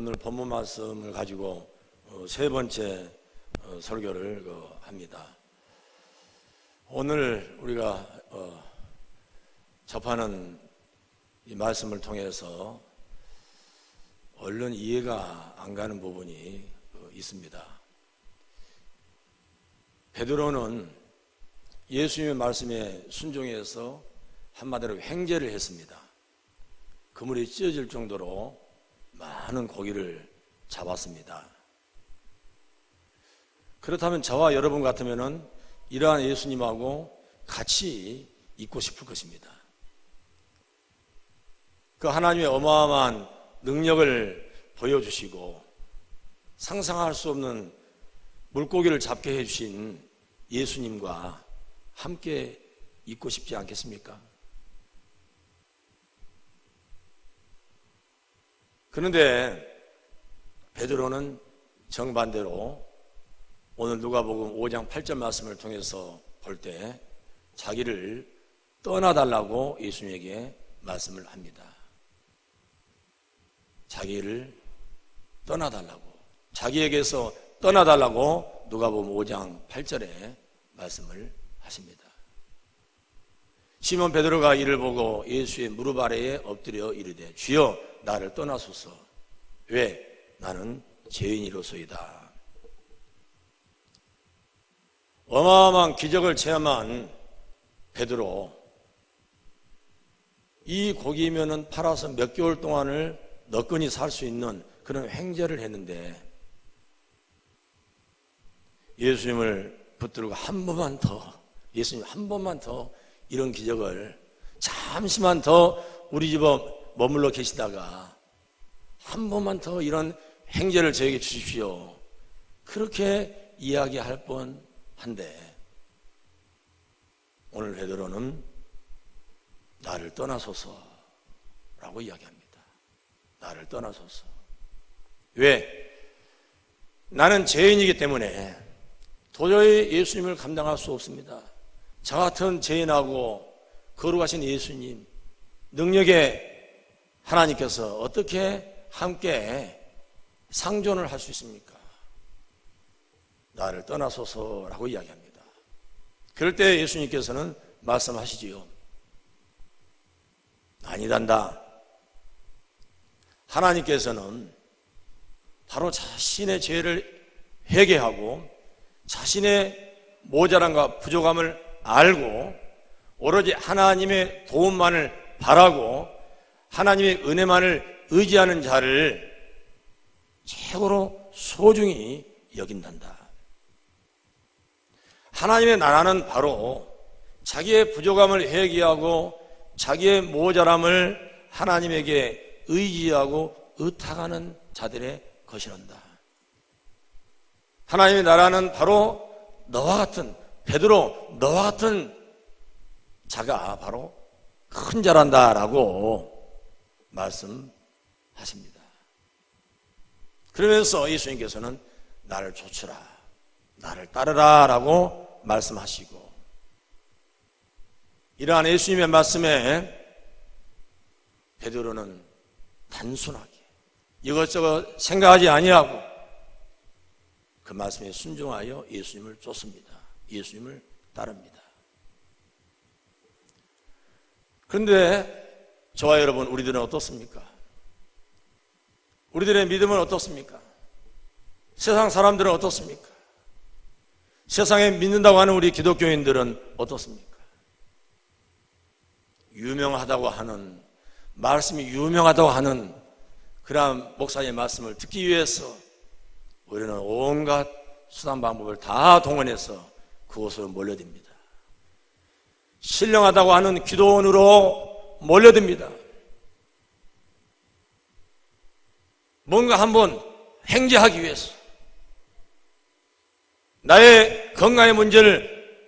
오늘 본문 말씀을 가지고 세 번째 설교를 합니다. 오늘 우리가 접하는 이 말씀을 통해서 얼른 이해가 안 가는 부분이 있습니다. 베드로는 예수님의 말씀에 순종해서 한마디로 횡재를 했습니다. 그물이 찢어질 정도로 많은 고기를 잡았습니다. 그렇다면 저와 여러분 같으면은 이러한 예수님하고 같이 있고 싶을 것입니다. 그 하나님의 어마어마한 능력을 보여주시고 상상할 수 없는 물고기를 잡게 해주신 예수님과 함께 있고 싶지 않겠습니까? 그런데 베드로는 정반대로 오늘 누가복음 5장 8절 말씀을 통해서 볼 때 자기를 떠나달라고 예수님에게 말씀을 합니다. 자기를 떠나달라고, 자기에게서 떠나달라고 누가복음 5장 8절에 말씀을 하십니다. 시몬 베드로가 이를 보고 예수의 무릎 아래에 엎드려 이르되 주여 나를 떠나소서. 왜? 나는 죄인이로소이다. 어마어마한 기적을 체험한 베드로, 이 고기면은 팔아서 몇 개월 동안을 너끈히 살 수 있는 그런 횡재를 했는데 예수님을 붙들고 한 번만 더, 예수님 한 번만 더 이런 기적을 잠시만 더 우리 집에 머물러 계시다가 한 번만 더 이런 행제를 저에게 주십시오. 그렇게 이야기할 뻔한데 오늘 베드로는 나를 떠나소서라고 이야기합니다. 나를 떠나소서. 왜? 나는 죄인이기 때문에 도저히 예수님을 감당할 수 없습니다. 저 같은 죄인하고 거룩하신 예수님, 능력의 하나님께서 어떻게 함께 상존을 할 수 있습니까? 나를 떠나소서라고 이야기합니다. 그럴 때 예수님께서는 말씀하시지요. 아니단다. 하나님께서는 바로 자신의 죄를 회개하고 자신의 모자람과 부족함을 알고 오로지 하나님의 도움만을 바라고 하나님의 은혜만을 의지하는 자를 최고로 소중히 여긴단다. 하나님의 나라는 바로 자기의 부족함을 회개하고 자기의 모자람을 하나님에게 의지하고 의탁하는 자들의 것이란다. 하나님의 나라는 바로 너와 같은, 베드로 너와 같은 자가 바로 큰 자란다라고 말씀하십니다. 그러면서 예수님께서는 나를 좇으라, 나를 따르라 라고 말씀하시고, 이러한 예수님의 말씀에 베드로는 단순하게 이것저것 생각하지 아니하고 그 말씀에 순종하여 예수님을 쫓습니다. 예수님을 따릅니다. 그런데 저와 여러분, 우리들은 어떻습니까? 우리들의 믿음은 어떻습니까? 세상 사람들은 어떻습니까? 세상에 믿는다고 하는 우리 기독교인들은 어떻습니까? 유명하다고 하는, 말씀이 유명하다고 하는 그러한 목사의 말씀을 듣기 위해서 우리는 온갖 수단 방법을 다 동원해서 그곳으로 몰려듭니다. 신령하다고 하는 기도원으로 몰려듭니다. 뭔가 한번 행제하기 위해서, 나의 건강의 문제를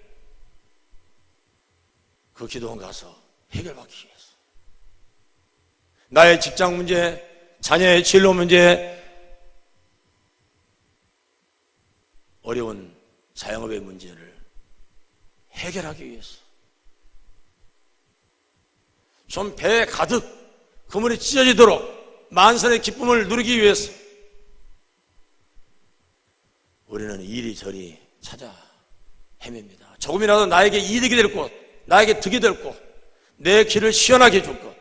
그 기도원 가서 해결받기 위해서, 나의 직장 문제, 자녀의 진로 문제, 어려운 자영업의 문제를 해결하기 위해서, 좀 배에 가득 그물이 찢어지도록 만선의 기쁨을 누리기 위해서 우리는 이리저리 찾아 헤맵니다. 조금이라도 나에게 이득이 될 곳, 나에게 득이 될 곳, 내 길을 시원하게 해줄 것,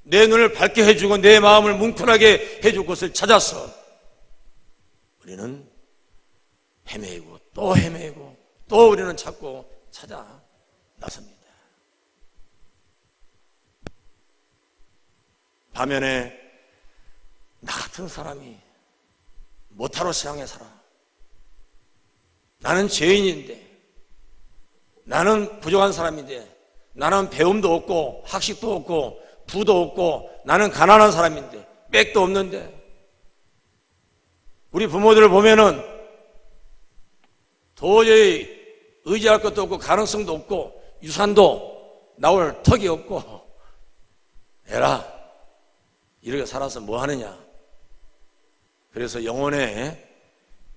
내 눈을 밝게 해주고 내 마음을 뭉클하게 해줄 곳을 찾아서 우리는 헤매고 또 헤매고 또 우리는 찾고 찾아 나섭니다. 반면에 나 같은 사람이 못하러 세상에 살아. 나는 죄인인데, 나는 부족한 사람인데, 나는 배움도 없고 학식도 없고 부도 없고 나는 가난한 사람인데 빽도 없는데, 우리 부모들을 보면은 도저히 의지할 것도 없고 가능성도 없고 유산도 나올 턱이 없고, 에라 이렇게 살아서 뭐 하느냐. 그래서 영혼의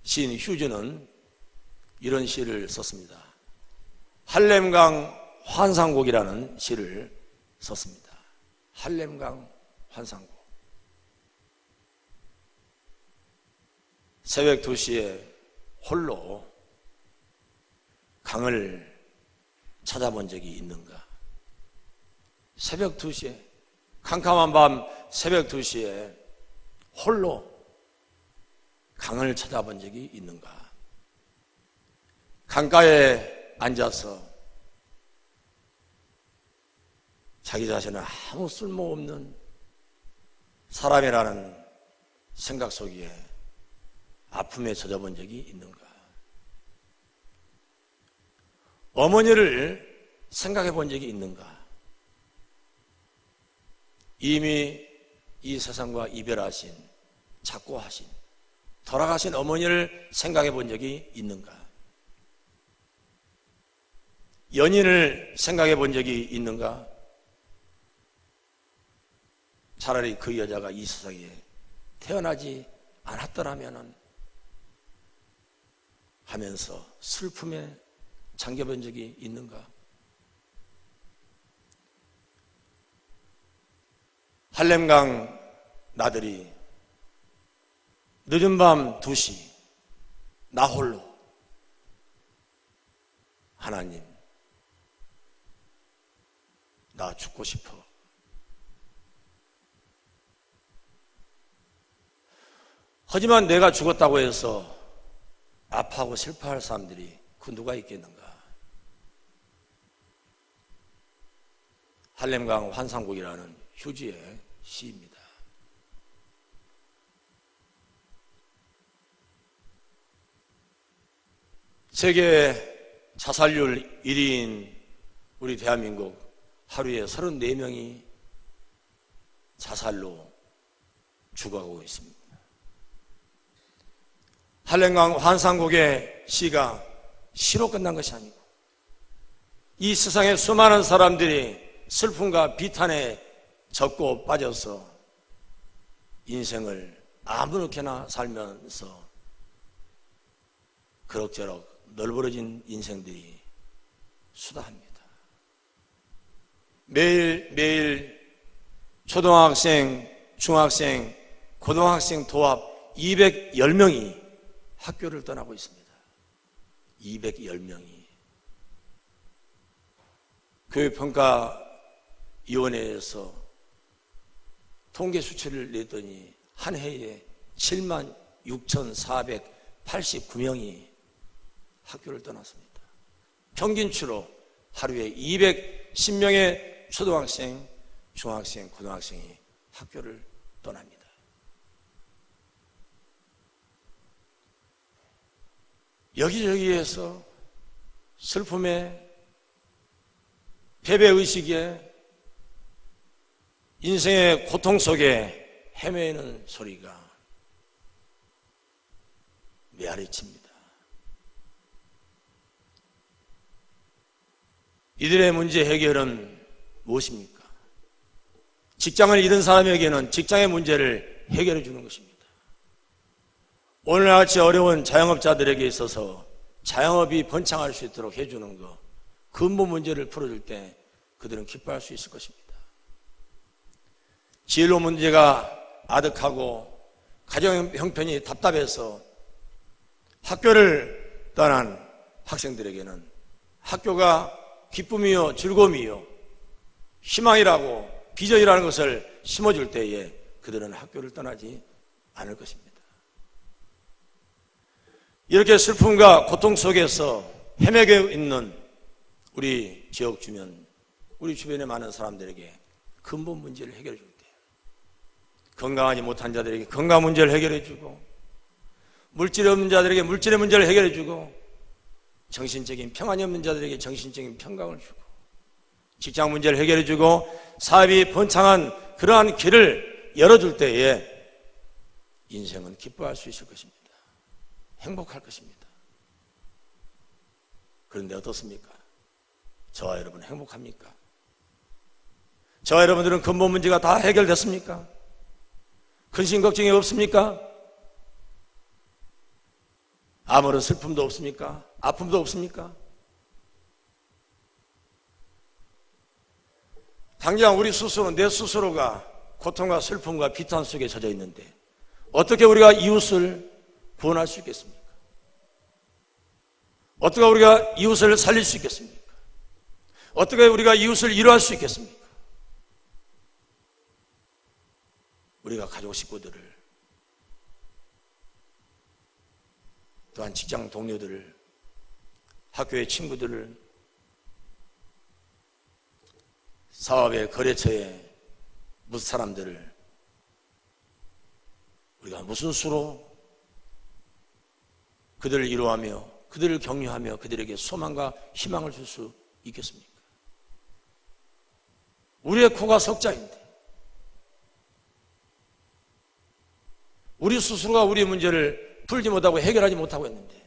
시인 휴즈는 이런 시를 썼습니다. 할렘강 환상곡이라는 시를 썼습니다. 할렘강 환상곡. 새벽 2시에 홀로 강을 찾아본 적이 있는가? 새벽 2시에, 캄캄한 밤 새벽 2시에 홀로 강을 찾아본 적이 있는가? 강가에 앉아서 자기 자신은 아무 쓸모없는 사람이라는 생각 속에 아픔에 젖어본 적이 있는가? 어머니를 생각해 본 적이 있는가? 이미 이 세상과 이별하신, 작고하신, 돌아가신 어머니를 생각해 본 적이 있는가? 연인을 생각해 본 적이 있는가? 차라리 그 여자가 이 세상에 태어나지 않았더라면 하면서 슬픔에 잠겨본 적이 있는가? 할렘강 나들이 늦은 밤 2시 나 홀로 하나님, 나 죽고 싶어. 하지만 내가 죽었다고 해서 아파하고 슬퍼할 사람들이 그 누가 있겠는가? 할렘강 환상곡이라는 휴지의 시입니다. 세계 자살률 1위인 우리 대한민국, 하루에 34명이 자살로 죽어가고 있습니다. 할렘강 환상곡의 시가 시로 끝난 것이 아니고 이 세상의 수많은 사람들이 슬픔과 비탄에 젖고 빠져서 인생을 아무렇게나 살면서 그럭저럭 널브러진 인생들이 수다합니다. 매일매일 초등학생, 중학생, 고등학생 도합 210명이 학교를 떠나고 있습니다. 210명이. 교육평가위원회에서 통계 수치를 냈더니 한 해에 76,489명이 학교를 떠났습니다. 평균치로 하루에 210명의 초등학생, 중학생, 고등학생이 학교를 떠납니다. 여기저기에서 슬픔에, 패배의식에, 인생의 고통 속에 헤매는 소리가 메아리칩니다. 이들의 문제 해결은 무엇입니까? 직장을 잃은 사람에게는 직장의 문제를 해결해 주는 것입니다. 오늘같이 어려운 자영업자들에게 있어서 자영업이 번창할 수 있도록 해주는 것, 근본 문제를 풀어줄 때 그들은 기뻐할 수 있을 것입니다. 진로 문제가 아득하고 가정 형편이 답답해서 학교를 떠난 학생들에게는 학교가 기쁨이요 즐거움이요 희망이라고 비전이라는 것을 심어줄 때에 그들은 학교를 떠나지 않을 것입니다. 이렇게 슬픔과 고통 속에서 헤매고 있는 우리 지역 주변, 우리 주변의 많은 사람들에게 근본 문제를 해결해 줄 때, 건강하지 못한 자들에게 건강 문제를 해결해 주고, 물질이 없는 자들에게 물질의 문제를 해결해 주고, 정신적인 평안이 없는 자들에게 정신적인 평강을 주고, 직장 문제를 해결해 주고, 사업이 번창한 그러한 길을 열어줄 때에 인생은 기뻐할 수 있을 것입니다. 행복할 것입니다. 그런데 어떻습니까? 저와 여러분 행복합니까? 저와 여러분들은 근본 문제가 다 해결됐습니까? 근심 걱정이 없습니까? 아무런 슬픔도 없습니까? 아픔도 없습니까? 당장 우리 스스로, 내 스스로가 고통과 슬픔과 비탄 속에 젖어 있는데 어떻게 우리가 이웃을 구원할 수 있겠습니까? 어떻게 우리가 이웃을 살릴 수 있겠습니까? 어떻게 우리가 이웃을 위로할 수 있겠습니까? 우리가 가족 식구들을, 또한 직장 동료들을, 학교의 친구들을, 사업의 거래처의 무슨 사람들을 우리가 무슨 수로 그들을 위로하며 그들을 격려하며 그들에게 소망과 희망을 줄 수 있겠습니까? 우리의 코가 석자인데 우리 스스로가 우리의 문제를 풀지 못하고 해결하지 못하고 있는데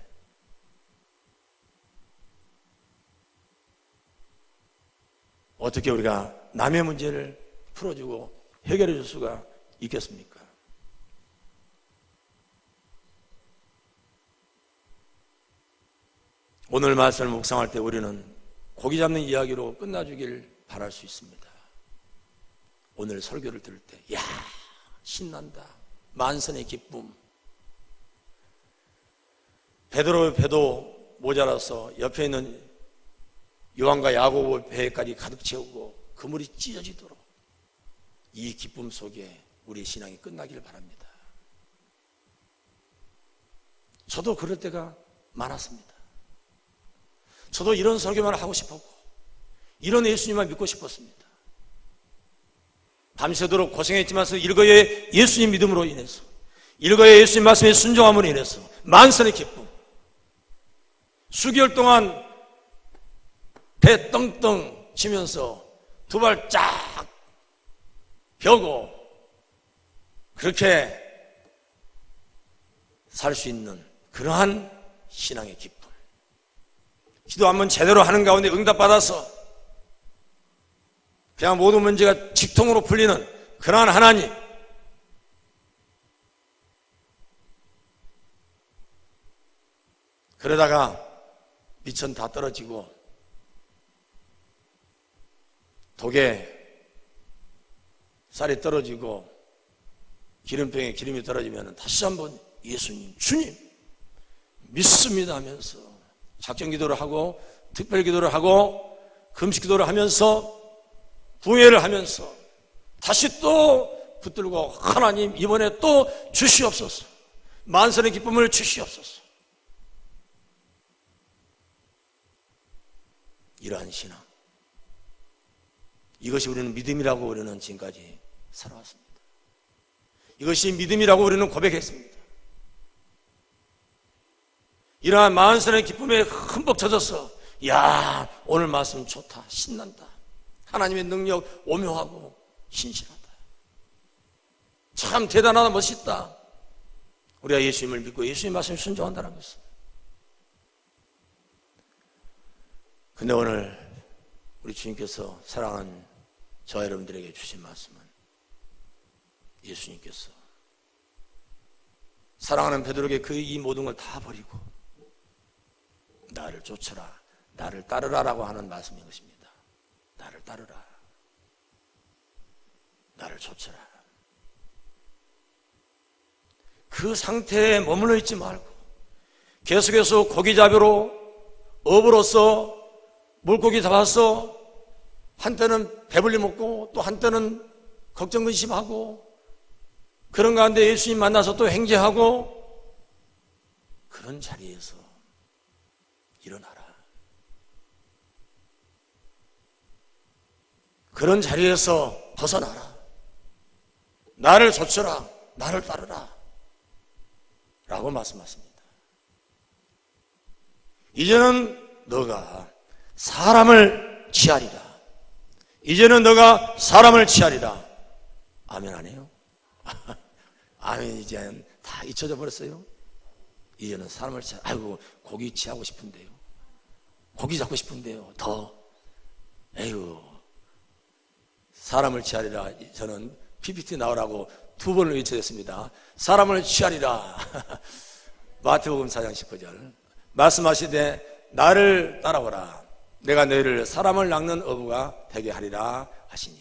어떻게 우리가 남의 문제를 풀어주고 해결해 줄 수가 있겠습니까? 오늘 말씀을 묵상할 때 우리는 고기 잡는 이야기로 끝나주길 바랄 수 있습니다. 오늘 설교를 들을 때, 야, 신난다. 만선의 기쁨. 베드로의 배도 모자라서 옆에 있는 요한과 야고보 배까지 가득 채우고 그물이 찢어지도록 이 기쁨 속에 우리의 신앙이 끝나기를 바랍니다. 저도 그럴 때가 많았습니다. 저도 이런 설교만 하고 싶었고 이런 예수님만 믿고 싶었습니다. 밤새도록 고생했지만 일거의 예수님 믿음으로 인해서 일거의 예수님 말씀에 순종함으로 인해서 만선의 기쁨, 수개월 동안 배 떵떵 치면서 두 발 쫙 펴고 그렇게 살 수 있는 그러한 신앙의 기쁨, 기도 한번 제대로 하는 가운데 응답받아서 그냥 모든 문제가 직통으로 풀리는 그러한 하나님, 그러다가 미천 다 떨어지고 독에 쌀이 떨어지고 기름병에 기름이 떨어지면 다시 한번 예수님, 주님 믿습니다 하면서 작정기도를 하고 특별기도를 하고 금식기도를 하면서 부회를 하면서 다시 또 붙들고 하나님 이번에 또 주시옵소서, 만선의 기쁨을 주시옵소서. 이러한 신앙, 이것이 우리는 믿음이라고 우리는 지금까지 살아왔습니다. 이것이 믿음이라고 우리는 고백했습니다. 이러한 만선의 기쁨에 흠뻑 젖어서 야, 오늘 말씀 좋다, 신난다, 하나님의 능력 오묘하고 신실하다, 참 대단하다, 멋있다, 우리가 예수님을 믿고 예수님 말씀에 순종한다는 것은. 근데 오늘 우리 주님께서 사랑하는 저와 여러분들에게 주신 말씀은 예수님께서 사랑하는 베드로에게 그 이 모든 걸 다 버리고 나를 쫓아라, 나를 따르라라고 하는 말씀인 것입니다. 나를 따르라, 나를 쫓아라. 그 상태에 머물러 있지 말고 계속해서 고기 잡으러 어부로서 물고기 잡았어. 한때는 배불리 먹고 또 한때는 걱정 근심하고 그런 가운데 예수님 만나서 또 행제하고 그런 자리에서 일어나라. 그런 자리에서 벗어나라. 나를 좇으라. 나를 따르라. 라고 말씀하십니다. 이제는 너가 사람을 취하리라. 이제는 너가 사람을 취하리라. 아멘 안 해요? 아멘. 이제는 다 잊혀져 버렸어요. 이제는 사람을 아이고 고기 취하고 싶은데요. 고기 잡고 싶은데요. 더 에휴 사람을 취하리라. 저는 PPT 나오라고 2번을 외쳐졌습니다. 사람을 취하리라. 마태복음 4장 19절 말씀하시되 나를 따라오라. 내가 너희를 사람을 낚는 어부가 되게 하리라 하시니.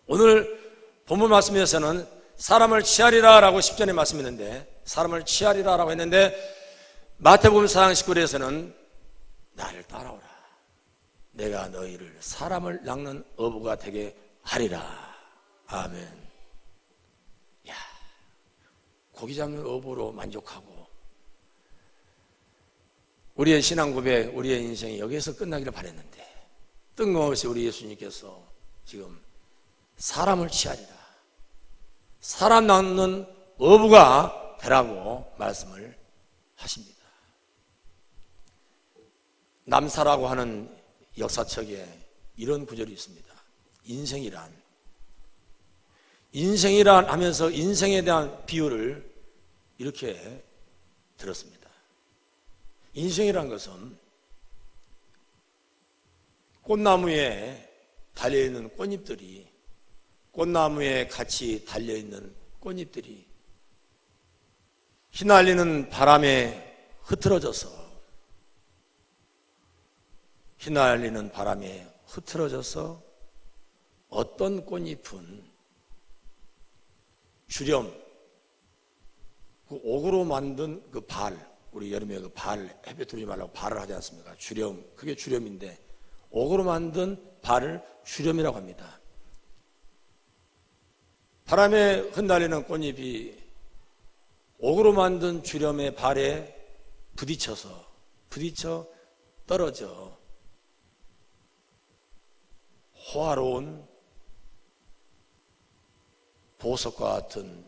오늘 본문 말씀에서는 사람을 취하리라 라고 10절에 말씀했는데 사람을 취하리라 라고 했는데 마태복음 4장 19절에서는 나를 따라오라. 내가 너희를 사람을 낚는 어부가 되게 하리라. 아멘. 야, 고기 잡는 어부로 만족하고 우리의 신앙 고백, 우리의 인생이 여기에서 끝나기를 바랬는데 뜬금없이 우리 예수님께서 지금 사람을 취하리라. 사람 낚는 어부가 되라고 말씀을 하십니다. 남사라고 하는 역사책에 이런 구절이 있습니다. 인생이란 하면서 인생에 대한 비유를 이렇게 들었습니다. 인생이란 것은 꽃나무에 달려있는 꽃잎들이 꽃나무에 같이 달려있는 꽃잎들이 휘날리는 바람에 흐트러져서 어떤 꽃잎은 주렴, 그 옥으로 만든 그 발, 우리 여름에 그 발, 햇볕 들지 말라고 발을 하지 않습니까? 주렴, 그게 주렴인데 옥으로 만든 발을 주렴이라고 합니다. 바람에 흩날리는 꽃잎이 옥으로 만든 주렴의 발에 부딪혀 떨어져 호화로운 보석과 같은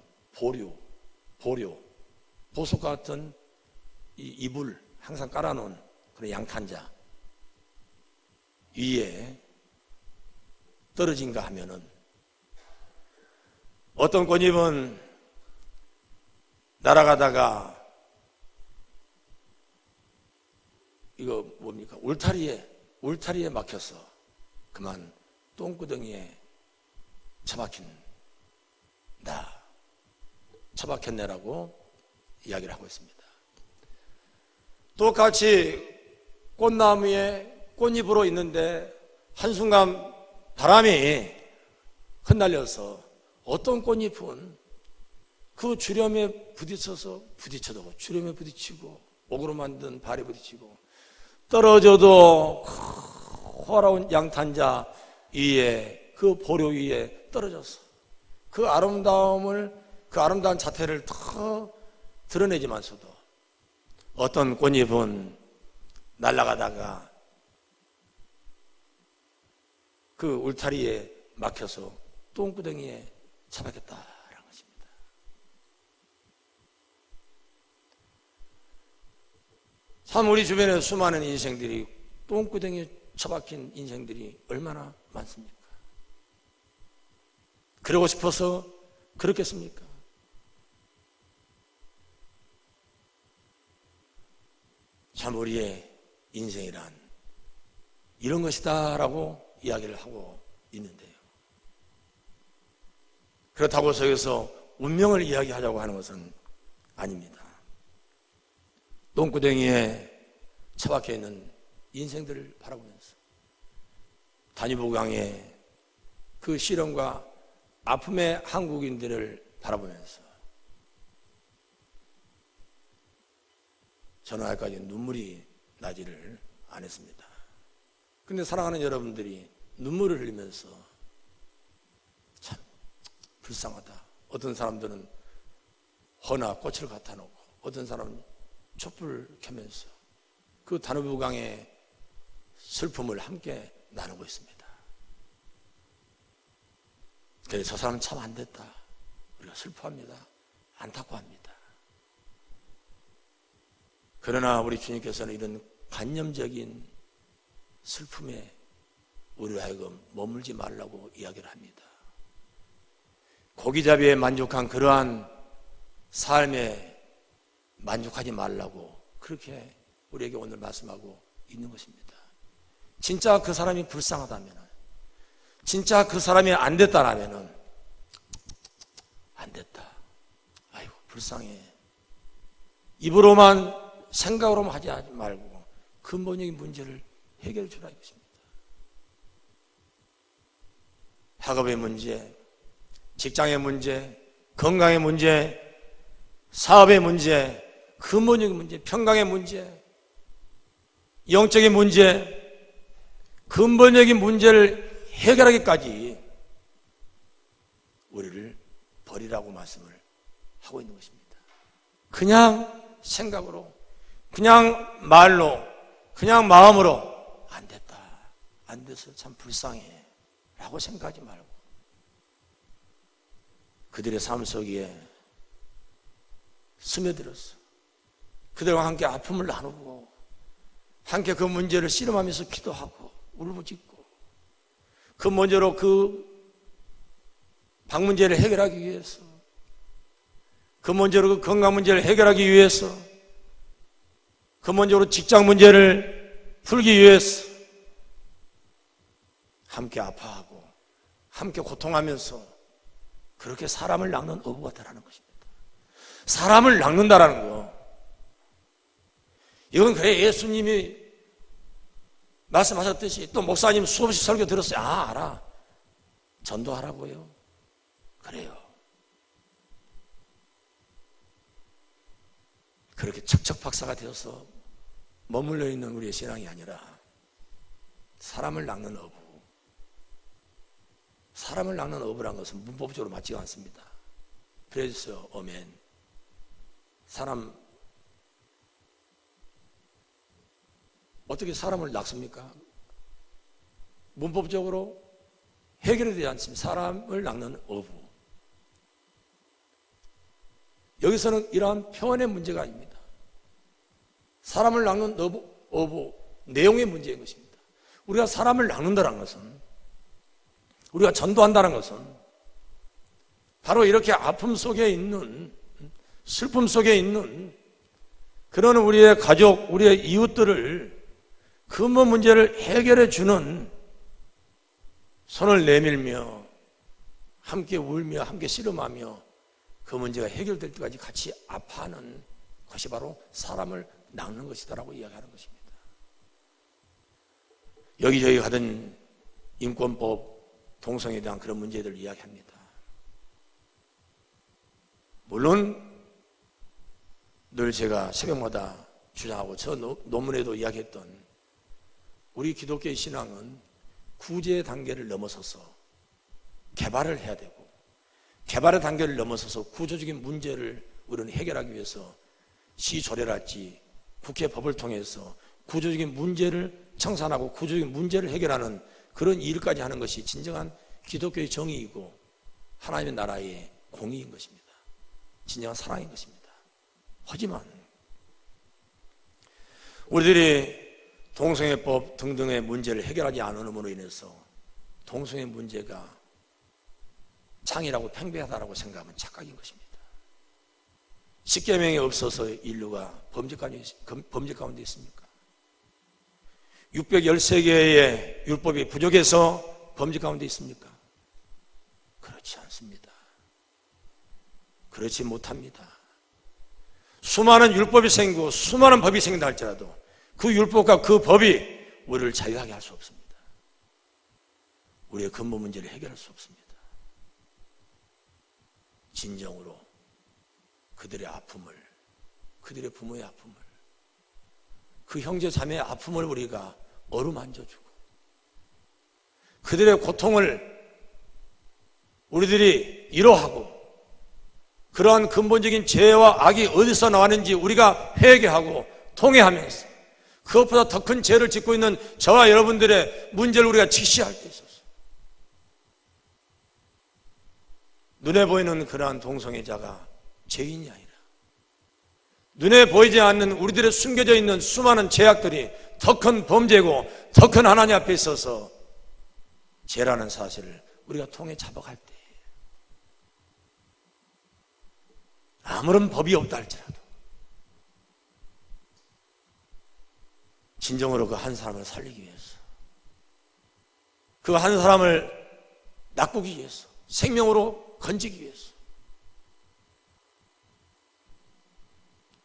보석과 같은 이 이불 항상 깔아놓은 그런 양탄자 위에 떨어진가 하면은 어떤 꽃잎은 날아가다가 이거 뭡니까? 울타리에 막혀서 그만 똥구덩이에 처박혔네라고 이야기를 하고 있습니다. 똑같이 꽃나무에 꽃잎으로 있는데 한순간 바람이 흩날려서 어떤 꽃잎은 그 주렴에 부딪혀도 주렴에 부딪히고 옥으로 만든 발에 부딪히고 떨어져도 호화로운 양탄자 위에 그 보료 위에 떨어져서 그 아름다운 자태를 더 드러내지만서도 어떤 꽃잎은 날아가다가 그 울타리에 막혀서 똥구덩이에 처박혔다라는 것입니다. 참 우리 주변에 수많은 인생들이 똥구덩이에 처박힌 인생들이 얼마나 많습니까? 그러고 싶어서 그렇겠습니까? 참 우리의 인생이란 이런 것이다 라고 이야기를 하고 있는데요. 그렇다고 여기서 운명을 이야기하자고 하는 것은 아닙니다. 똥구덩이에 처박혀 있는 인생들을 바라보면서 단위부강의 그 시련과 아픔의 한국인들을 바라보면서 저는 아직까지 눈물이 나지를 않았습니다. 근데 사랑하는 여러분들이 눈물을 흘리면서 참 불쌍하다. 어떤 사람들은 허나 꽃을 갖다 놓고 어떤 사람은 촛불을 켜면서 그 다누브강의 슬픔을 함께 나누고 있습니다. 그래서 저 사람은 참 안 됐다. 우리가 슬퍼합니다. 안타까워합니다. 그러나 우리 주님께서는 이런 관념적인 슬픔에 우리로 하여금 머물지 말라고 이야기를 합니다. 고기잡이에 만족한 그러한 삶에 만족하지 말라고 그렇게 우리에게 오늘 말씀하고 있는 것입니다. 진짜 그 사람이 불쌍하다면, 진짜 그 사람이 안 됐다라면, 안 됐다, 아이고 불쌍해, 입으로만 생각으로만 하지 말고 근본적인 문제를 해결해 주라 이것입니다. 학업의 문제, 직장의 문제, 건강의 문제, 사업의 문제, 근본적인 문제, 평강의 문제, 영적인 문제, 근본적인 문제를 해결하기까지 우리를 버리라고 말씀을 하고 있는 것입니다. 그냥 생각으로, 그냥 말로, 그냥 마음으로 안 됐다, 안 돼서 참 불쌍해 라고 생각하지 말고 그들의 삶 속에 스며들어서 그들과 함께 아픔을 나누고 함께 그 문제를 씨름하면서 기도하고 울부짖고 그 문제로 그 방 문제를 해결하기 위해서, 그 문제로 그 건강 문제를 해결하기 위해서, 그 문제로 직장 문제를 풀기 위해서 함께 아파하고 함께 고통하면서 그렇게 사람을 낚는 어부가 되라는 것입니다. 사람을 낚는다라는 거, 이건 그래 예수님이 말씀하셨듯이 또 목사님 수없이 설교 들었어요. 아, 알아. 전도하라고요. 그래요. 그렇게 척척박사가 되어서 머물러 있는 우리의 신앙이 아니라 사람을 낚는 어부. 사람을 낚는 어부란 것은 문법적으로 맞지가 않습니다. 그래서 어멘. 사람, 어떻게 사람을 낚습니까? 문법적으로 해결이 되지 않습니다. 사람을 낚는 어부. 여기서는 이러한 표현의 문제가 아닙니다. 사람을 낚는 어부, 내용의 문제인 것입니다. 우리가 사람을 낚는다는 것은, 우리가 전도한다는 것은 바로 이렇게 아픔 속에 있는, 슬픔 속에 있는 그런 우리의 가족, 우리의 이웃들을 근본 문제를 해결해 주는, 손을 내밀며 함께 울며 함께 씨름하며 그 문제가 해결될 때까지 같이 아파하는 것이 바로 사람을 낚는 것이다라고 이야기하는 것입니다. 여기저기 가던 인권법, 동성애에 대한 그런 문제들을 이야기합니다. 물론 늘 제가 새벽마다 주장하고 저 논문에도 이야기했던 우리 기독교의 신앙은 구제 단계를 넘어서서 개발을 해야 되고, 개발의 단계를 넘어서서 구조적인 문제를 우리는 해결하기 위해서 시조례랄지 국회 법을 통해서 구조적인 문제를 청산하고 구조적인 문제를 해결하는 그런 일까지 하는 것이 진정한 기독교의 정의이고 하나님의 나라의 공의인 것입니다. 진정한 사랑인 것입니다. 하지만 우리들이 동성애법 등등의 문제를 해결하지 않음으로 인해서 동성애 문제가 창이라고 팽배하다라고 생각하면 착각인 것입니다. 십계명이 없어서 인류가 범죄 가운데 있습니까? 613개의 율법이 부족해서 범죄 가운데 있습니까? 그렇지 않습니다. 그렇지 못합니다. 수많은 율법이 생기고 수많은 법이 생긴다 할지라도 그 율법과 그 법이 우리를 자유하게 할 수 없습니다. 우리의 근본 문제를 해결할 수 없습니다. 진정으로 그들의 아픔을, 그들의 부모의 아픔을, 그 형제 자매의 아픔을 우리가 어루만져주고 그들의 고통을 우리들이 위로하고 그러한 근본적인 죄와 악이 어디서 나왔는지 우리가 회개하고 통회하면서 그것보다 더 큰 죄를 짓고 있는 저와 여러분들의 문제를 우리가 직시할 때 있어서 눈에 보이는 그러한 동성애자가 죄인이 아니라 눈에 보이지 않는 우리들의 숨겨져 있는 수많은 죄악들이 더 큰 범죄고 더 큰 하나님 앞에 있어서 죄라는 사실을 우리가 통해 잡아갈 때 아무런 법이 없다 할지라도 진정으로 그 한 사람을 살리기 위해서 그 한 사람을 낚기 위해서 생명으로 건지기 위해서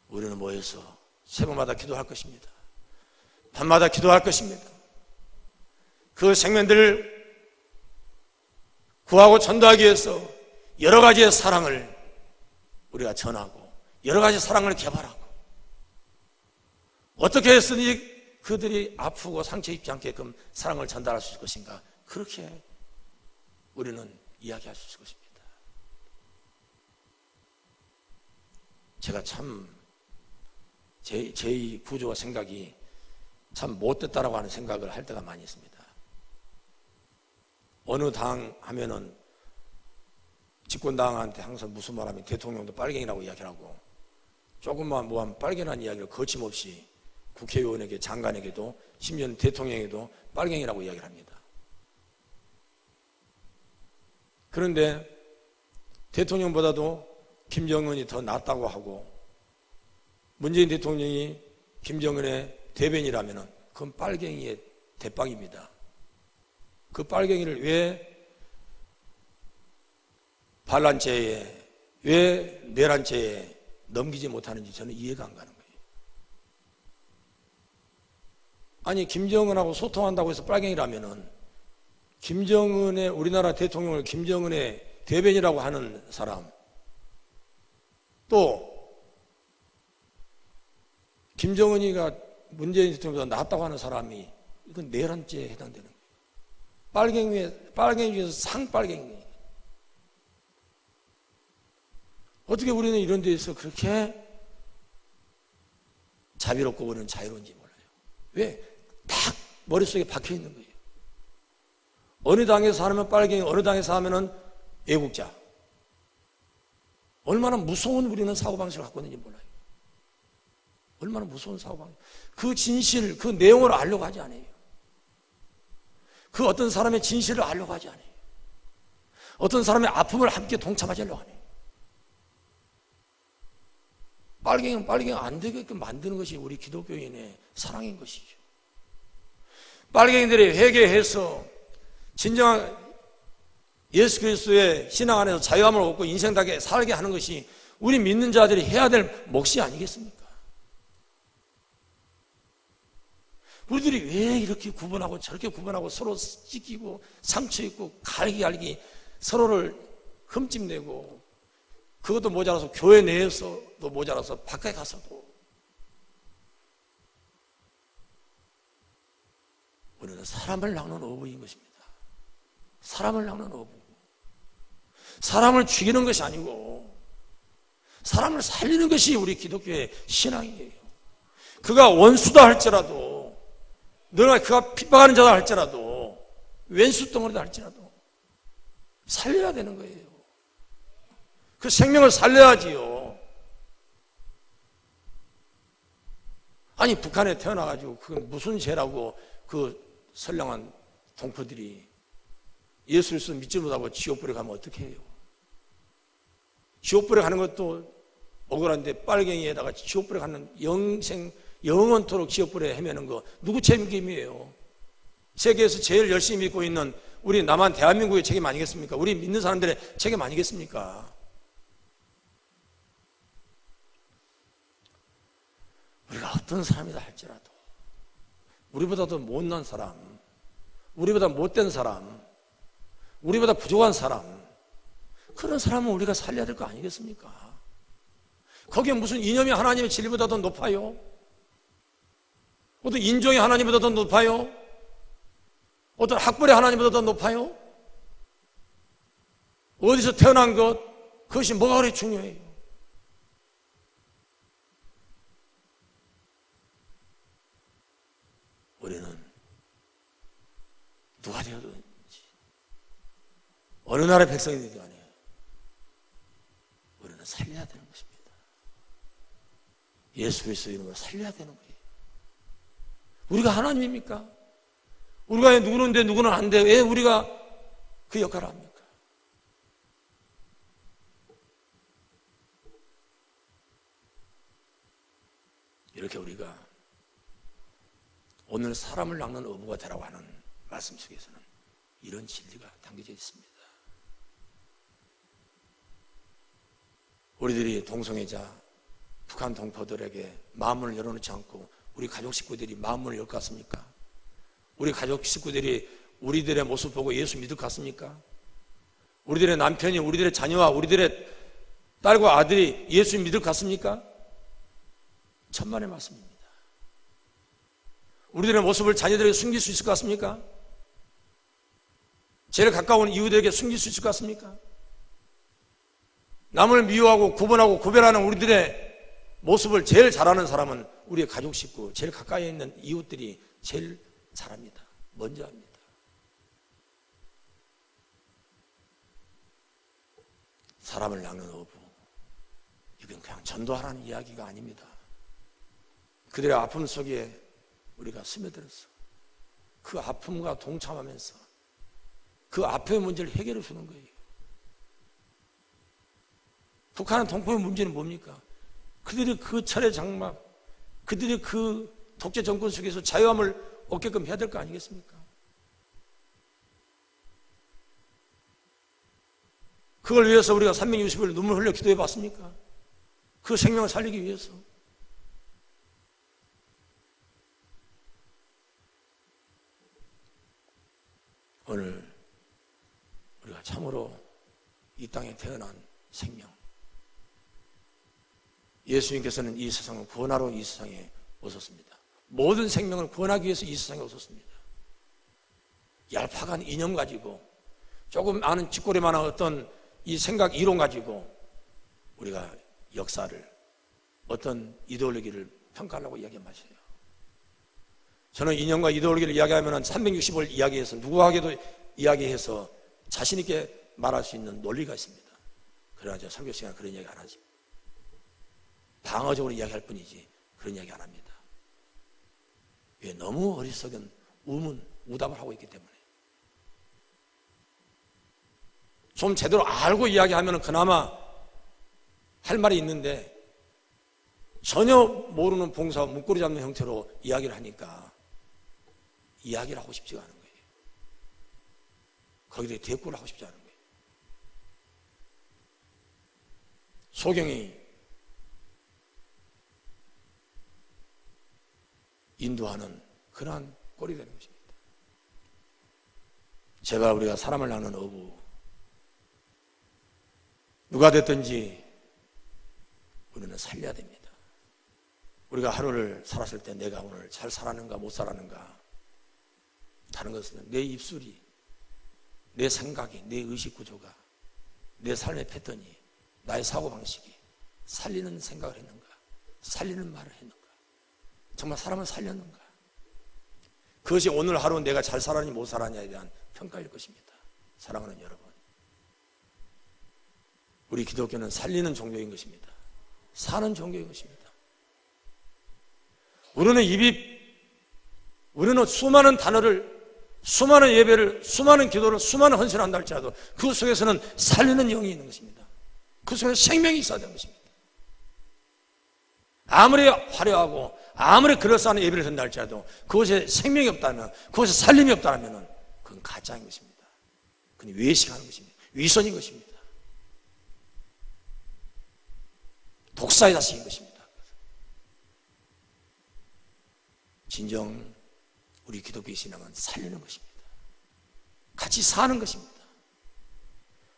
우리는 모여서 새벽마다 기도할 것입니다. 밤마다 기도할 것입니다. 그 생명들을 구하고 전도하기 위해서 여러 가지의 사랑을 우리가 전하고 여러 가지 사랑을 개발하고 어떻게 했으니 그들이 아프고 상처 입지 않게끔 사랑을 전달할 수 있을 것인가, 그렇게 우리는 이야기할 수 있을 것입니다. 제가 참 제 구조와 생각이 참 못됐다라고 하는 생각을 할 때가 많이 있습니다. 어느 당 하면은 집권당한테 항상 무슨 말하면 대통령도 빨갱이라고 이야기하고 조금만 뭐하면 빨갱이라는 이야기를 거침없이 국회의원에게 장관에게도 심지어 대통령에게도 빨갱이라고 이야기를 합니다. 그런데 대통령보다도 김정은이 더 낫다고 하고 문재인 대통령이 김정은의 대변이라면 그건 빨갱이의 대빵입니다. 그 빨갱이를 왜 반란죄에, 왜 내란죄에 넘기지 못하는지 저는 이해가 안 가는 거예요. 아니, 김정은하고 소통한다고 해서 빨갱이라면은 김정은의, 우리나라 대통령을 김정은의 대변이라고 하는 사람, 또 김정은이가 문재인 대통령보다 낫다고 하는 사람이 이건 내란죄에 해당되는 거예요. 빨갱이 중에서 상빨갱이. 어떻게 우리는 이런 데에서 그렇게 자비롭고 우리는 자유로운지 몰라요. 왜? 딱 머릿속에 박혀 있는 거예요. 어느 당에서 하면 빨갱이, 어느 당에서 하면은 애국자. 얼마나 무서운 우리는 사고방식을 갖고 있는지 몰라요. 얼마나 무서운 사고방식. 그 진실, 그 내용을 알려고 하지 않아요. 그 어떤 사람의 진실을 알려고 하지 않아요. 어떤 사람의 아픔을 함께 동참하려고 하네요. 빨갱이는 안 되게끔 만드는 것이 우리 기독교인의 사랑인 것이죠. 빨갱이들이 회개해서 진정한 예수 그리스도의 신앙 안에서 자유함을 얻고 인생답게 살게 하는 것이 우리 믿는 자들이 해야 될 몫이 아니겠습니까? 우리들이 왜 이렇게 구분하고 저렇게 구분하고 서로 찢기고 상처 입고 갈기 서로를 흠집내고, 그것도 모자라서 교회 내에서도 모자라서 밖에 가서도 우리는 사람을 낚는 어부인 것입니다. 사람을 낚는 어부. 사람을 죽이는 것이 아니고 사람을 살리는 것이 우리 기독교의 신앙이에요. 그가 원수다 할지라도, 너나 그가 핍박하는 자다 할지라도, 왼수 덩어리다 할지라도 살려야 되는 거예요. 그 생명을 살려야지요. 아니, 북한에 태어나가지고 그게 무슨 죄라고 그 선량한 동포들이 예수 그리스도 믿지 못하고 지옥불에 가면 어떻게 해요? 지옥불에 가는 것도 억울한데 빨갱이에다가 지옥불에 가는 영원토록 지옥불에 헤매는 거 누구 책임이에요? 세계에서 제일 열심히 믿고 있는 우리 남한 대한민국의 책임 아니겠습니까? 우리 믿는 사람들의 책임 아니겠습니까? 우리가 어떤 사람이다 할지라도, 우리보다 더 못난 사람, 우리보다 못된 사람, 우리보다 부족한 사람, 그런 사람은 우리가 살려야 될 거 아니겠습니까? 거기에 무슨 이념이 하나님의 진리보다 더 높아요? 어떤 인종의 하나님보다 더 높아요? 어떤 학벌의 하나님보다 더 높아요? 어디서 태어난 것, 그것이 뭐가 그렇게 중요해요? 우리는 누가 되어든지 어느 나라의 백성이 되든 간에 우리는 살려야 되는 것입니다. 예수 그리스도 이름으로 살려야 되는 거예요. 우리가 하나님입니까? 우리가 왜 누구는데 누구는 안 돼? 왜 우리가 그 역할을 합니까? 이렇게 우리가 오늘 사람을 낚는 어부가 되라고 하는 말씀 속에서는 이런 진리가 담겨져 있습니다. 우리들이 동성애자, 북한 동포들에게 마음을 열어놓지 않고 우리 가족 식구들이 마음을 열 것 같습니까? 우리 가족 식구들이 우리들의 모습 보고 예수 믿을 것 같습니까? 우리들의 남편이 우리들의 자녀와 우리들의 딸과 아들이 예수 믿을 것 같습니까? 천만의 말씀입니다. 우리들의 모습을 자녀들에게 숨길 수 있을 것 같습니까? 제일 가까운 이웃에게 숨길 수 있을 것 같습니까? 남을 미워하고 구분하고 구별하는 우리들의 모습을 제일 잘하는 사람은 우리의 가족 식구, 제일 가까이 있는 이웃들이 제일 잘합니다. 먼저 합니다. 사람을 낚는 어부, 이건 그냥 전도하라는 이야기가 아닙니다. 그들의 아픔 속에 우리가 스며들어서 그 아픔과 동참하면서 그 앞의 문제를 해결해 주는 거예요. 북한은 동포의 문제는 뭡니까? 그들이 그 철의 장막, 그들이 그 독재 정권 속에서 자유함을 얻게끔 해야 될 거 아니겠습니까? 그걸 위해서 우리가 360일 눈물 흘려 기도해 봤습니까? 그 생명을 살리기 위해서. 오늘 우리가 참으로 이 땅에 태어난 생명, 예수님께서는 이 세상을 구원하러 이 세상에 오셨습니다. 모든 생명을 구원하기 위해서 이 세상에 오셨습니다. 얄팍한 이념 가지고 조금 아는 쥐꼬리만한 어떤 이 생각 이론 가지고 우리가 역사를 어떤 이데올로기를 평가하려고 이야기 마셔요. 저는 이념과 이데올로기를 이야기하면 360을 이야기해서 누구에게도 이야기해서 자신 있게 말할 수 있는 논리가 있습니다. 그러나 저 설교 시간에 그런 이야기 안 하지. 방어적으로 이야기할 뿐이지 그런 이야기 안 합니다. 왜? 너무 어리석은 우답을 하고 있기 때문에. 좀 제대로 알고 이야기하면 그나마 할 말이 있는데 전혀 모르는 봉사 문고리 잡는 형태로 이야기를 하니까 이야기를 하고 싶지가 않은 거예요. 거기에 대꾸를 하고 싶지 않은 거예요. 소경이 인도하는 그러한 꼴이 되는 것입니다. 제발 우리가 사람을 낚는 어부, 누가 됐든지 우리는 살려야 됩니다. 우리가 하루를 살았을 때 내가 오늘 잘 살았는가 못 살았는가, 다른 것은 내 입술이, 내 생각이, 내 의식구조가, 내 삶의 패턴이, 나의 사고방식이 살리는 생각을 했는가, 살리는 말을 했는가, 정말 사람을 살렸는가. 그것이 오늘 하루 내가 잘 살았니 못 살았냐에 대한 평가일 것입니다. 사랑하는 여러분, 우리 기독교는 살리는 종교인 것입니다. 사는 종교인 것입니다. 우리는 수많은 단어를, 수많은 예배를, 수많은 기도를, 수많은 헌신을 한다 할지라도 그 속에서는 살리는 영이 있는 것입니다. 그 속에 생명이 있어야 되는 것입니다. 아무리 화려하고 아무리 그럴싸한 예배를 한다 할지라도 그것에 생명이 없다면, 그것에 살림이 없다면 그건 가짜인 것입니다. 그건 외식하는 것입니다. 위선인 것입니다. 독사의 자식인 것입니다. 진정 우리 기독교의 신앙은 살리는 것입니다. 같이 사는 것입니다.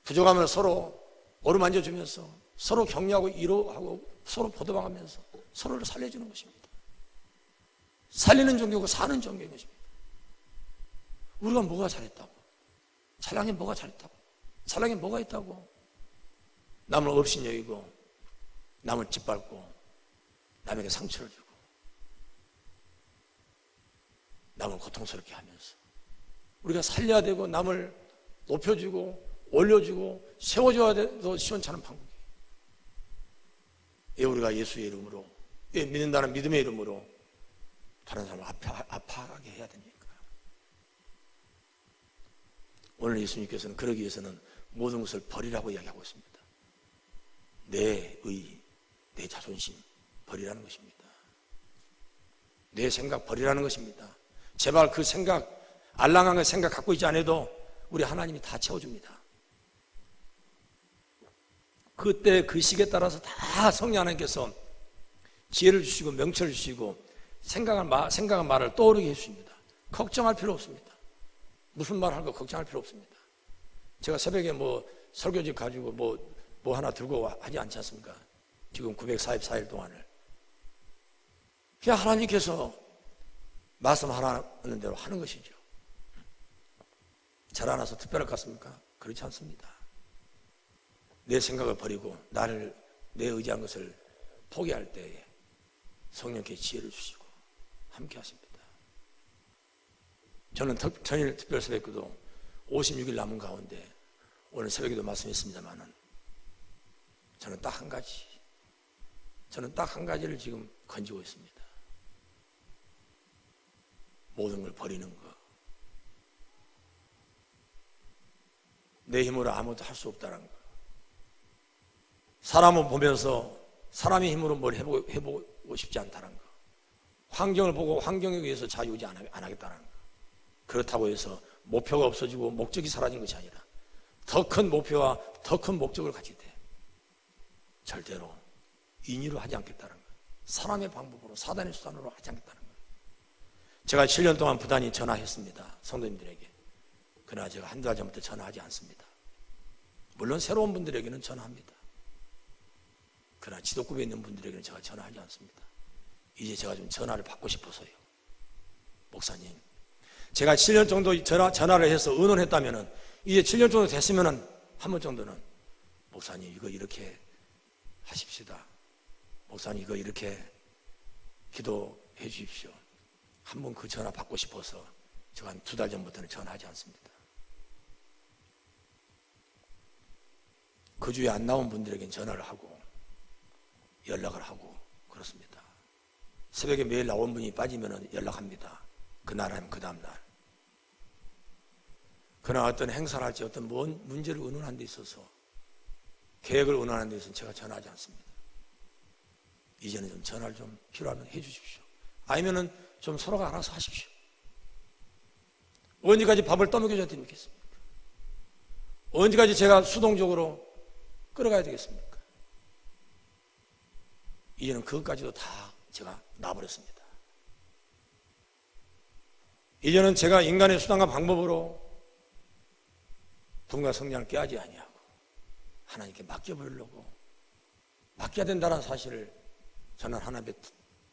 부족하면 서로 어루만져주면서 서로 격려하고 위로하고 서로 보듬어가면서 서로를 살려주는 것입니다. 살리는 종교고 사는 종교인 것입니다. 우리가 뭐가 잘했다고? 찬양에 뭐가 잘했다고? 찬양에 뭐가 있다고? 남을 업신여기고 남을 짓밟고 남에게 상처를 주고 남을 고통스럽게 하면서 우리가 살려야 되고 남을 높여주고 올려주고 세워줘야 돼도 시원찮은 방법이에요. 왜 우리가 예수의 이름으로, 왜 믿는다는 믿음의 이름으로 다른 사람을 아파하게 해야 됩니까? 오늘 예수님께서는 그러기 위해서는 모든 것을 버리라고 이야기하고 있습니다. 내 의, 내 자존심 버리라는 것입니다. 내 생각 버리라는 것입니다. 제발 그 생각, 알랑한 생각 갖고 있지 않아도 우리 하나님이 다 채워줍니다. 그때 그 시기에 따라서 다 성령 하나님께서 지혜를 주시고 명철을 주시고 생각한 말을 떠오르게 해주십니다. 걱정할 필요 없습니다. 무슨 말 할 거 걱정할 필요 없습니다. 제가 새벽에 설교집 가지고 뭐 하나 들고 하지 않지 않습니까? 지금 944일 동안을. 그냥 하나님께서 말씀하라는 대로 하는 것이죠. 잘 알아서 특별할 것 같습니까? 그렇지 않습니다. 내 생각을 버리고 내 의지한 것을 포기할 때에 성령께 지혜를 주시고 함께 하십니다. 저는 전일 특별 새벽기도 56일 남은 가운데 오늘 새벽에도 말씀했습니다만은 저는 딱 한 가지를 지금 건지고 있습니다. 모든 걸 버리는 것. 내 힘으로 아무것도 할 수 없다는 것. 사람을 보면서 사람의 힘으로 뭘 해보고 싶지 않다는 것. 환경을 보고 환경에 의해서 자유지 안 하겠다는 것. 그렇다고 해서 목표가 없어지고 목적이 사라진 것이 아니라 더 큰 목표와 더 큰 목적을 가질 때 절대로 인위로 하지 않겠다는 것. 사람의 방법으로 사단의 수단으로 하지 않겠다는 것. 제가 7년 동안 부단히 전화했습니다. 성도님들에게. 그러나 제가 한두 달 전부터 전화하지 않습니다. 물론 새로운 분들에게는 전화합니다. 그러나 지도급에 있는 분들에게는 제가 전화하지 않습니다. 이제 제가 좀 전화를 받고 싶어서요. 목사님, 제가 7년 정도 전화를 해서 의논했다면 이제 7년 정도 됐으면 한 번 정도는 목사님 이거 이렇게 하십시다. 목사님 이거 이렇게 기도해 주십시오. 한 번 그 전화 받고 싶어서 제가 한 2달 전부터는 전화하지 않습니다. 그 주에 안 나온 분들에게는 전화를 하고 연락을 하고 그렇습니다. 새벽에 매일 나온 분이 빠지면 연락합니다. 그날 아니면 그 다음 날. 그러나 어떤 행사를 할지 어떤 문제를 의논하는 데 있어서 계획을 의논하는 데 있어서 제가 전화하지 않습니다. 이제는 좀 전화를 좀 필요하면 해 주십시오. 아니면은 좀 서로가 알아서 하십시오. 언제까지 밥을 떠먹여줘야 되겠습니까? 언제까지 제가 수동적으로 끌어가야 되겠습니까? 이제는 그것까지도 다 제가 놔버렸습니다. 이제는 제가 인간의 수단과 방법으로 누군가 성령을 깨하지 아니하고 하나님께 맡겨버리려고 맡겨야 된다는 사실을 저는 하나님의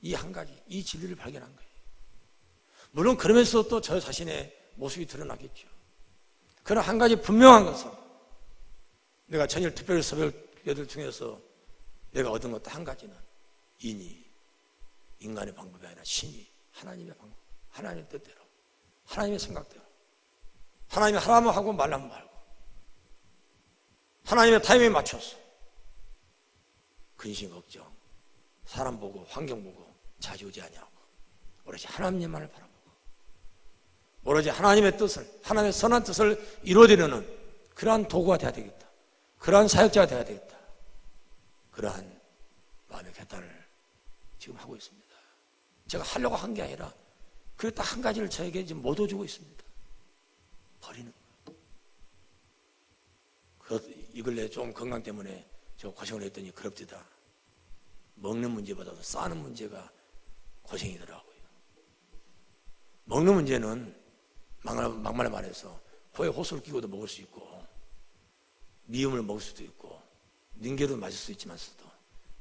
이 한 가지, 이 진리를 발견한 거예요. 물론 그러면서 또 저 자신의 모습이 드러나겠죠. 그러나 한 가지 분명한 것은 내가 전일 특별 새벽들 중에서 내가 얻은 것도 한 가지는 인간의 방법이 아니라 신이 하나님의 방법, 하나님의 뜻대로, 하나님의 생각대로, 하나님이 하라면 하고 말라면 말고 하나님의 타임에 맞춰서 근심 걱정, 사람 보고 환경 보고 좌지우지 아니하고 오로지 하나님만을 바라보고 오로지 하나님의 뜻을, 하나님의 선한 뜻을 이루어내려는 그러한 도구가 되어야 되겠다. 그러한 사역자가 되어야 되겠다. 그러한 마음의 결단을 지금 하고 있습니다. 제가 하려고 한 게 아니라 그 딱 한 가지를 저에게 지금 못 얻어주고 있습니다. 버리는 거예요. 이 근래 좀 건강 때문에 저 고생을 했더니 그럽디다. 먹는 문제보다도 싸는 문제가 고생이더라고요. 먹는 문제는 막말로 말해서 코에 호수를 끼고도 먹을 수 있고 미음을 먹을 수도 있고 닌게도 마실 수 있지만서도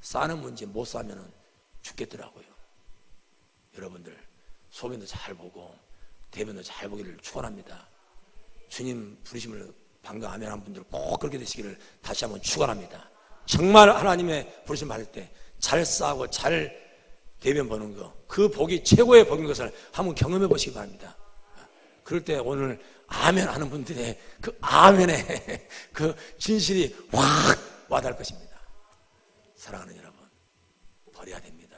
싸는 문제 못 싸면은 죽겠더라고요. 여러분들 소변도 잘 보고 대변도 잘 보기를 축원합니다. 주님 부르심을 방금 아멘한 분들 꼭 그렇게 되시기를 다시 한번 축원합니다. 정말 하나님의 부르심 받을 때 잘 싸고 잘 대변 보는 거, 그 복이 최고의 복인 것을 한번 경험해 보시기 바랍니다. 그럴 때 오늘 아멘 하는 분들의 그 아멘의 그 진실이 확 와닿을 것입니다. 사랑하는 여러분, 버려야 됩니다.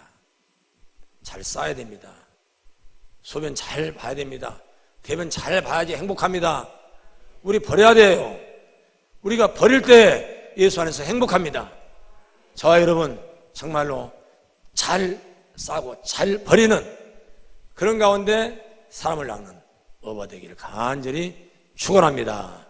잘 싸야 됩니다. 소변 잘 봐야 됩니다. 대변 잘 봐야지 행복합니다. 우리 버려야 돼요. 우리가 버릴 때 예수 안에서 행복합니다. 저와 여러분 정말로 잘 싸고 잘 버리는 그런 가운데 사람을 낚는 어바 되기를 간절히 축원합니다.